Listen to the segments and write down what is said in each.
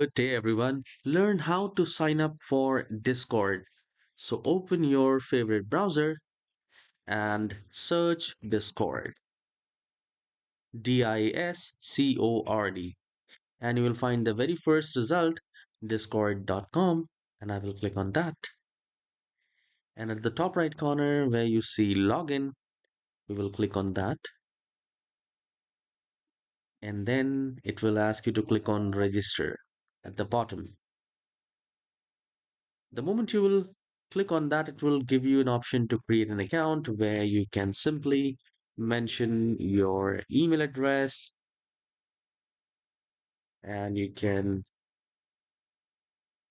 Good day, everyone. Learn how to sign up for Discord. So open your favorite browser and search Discord, Discord, and you will find the very first result, discord.com, and I will click on that. And at the top right corner where you see login, we will click on that, and then it will ask you to click on register at the bottom. The moment you will click on that, it will give you an option to create an account where you can simply mention your email address and you can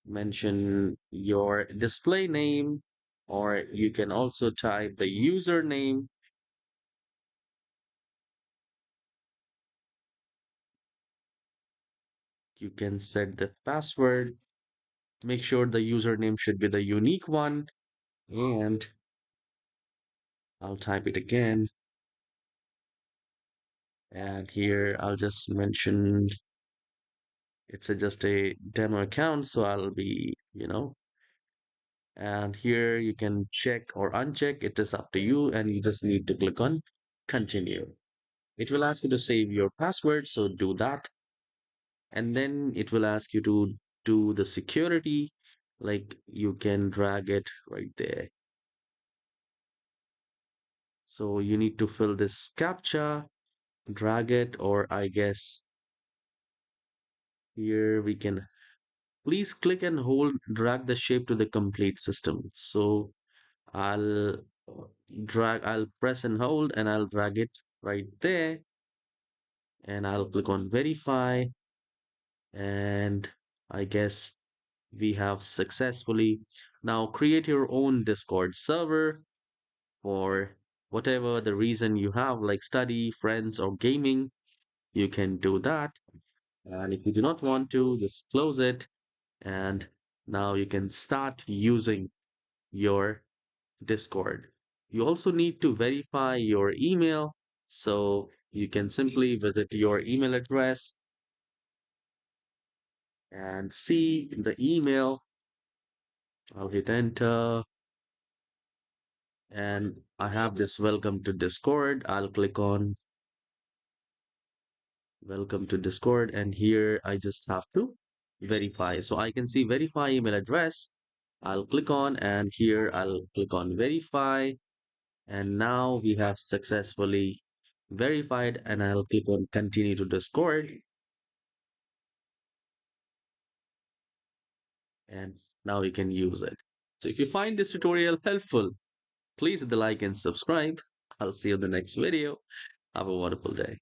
mention your display name, or you can also type the username. You can set the password. Make sure the username should be the unique one. And I'll type it again. And here I'll just mention just a demo account. So I'll be, and here you can check or uncheck. It is up to you, and you just need to click on continue. It will ask you to save your password, so do that. And then it will ask you to do the security, like you can drag it right there. So you need to fill this captcha, drag it, or I guess here we can please click and hold, drag the shape to the complete system. So I'll I'll press and hold and I'll drag it right there, and I'll click on verify. And I guess we have successfully now create your own Discord server for whatever the reason you have, like study, friends, or gaming. You can do that. And if you do not want to, just close it. And now you can start using your Discord. You also need to verify your email. So you can simply visit your email address and see the email. I'll hit enter, and I have this welcome to Discord. I'll click on welcome to Discord, and here I just have to verify. So I can see verify email address. I'll click on, and here I'll click on verify. And now we have successfully verified, and I'll click on continue to Discord. And now you can use it. So if you find this tutorial helpful, please hit the like and subscribe. I'll see you in the next video. Have a wonderful day.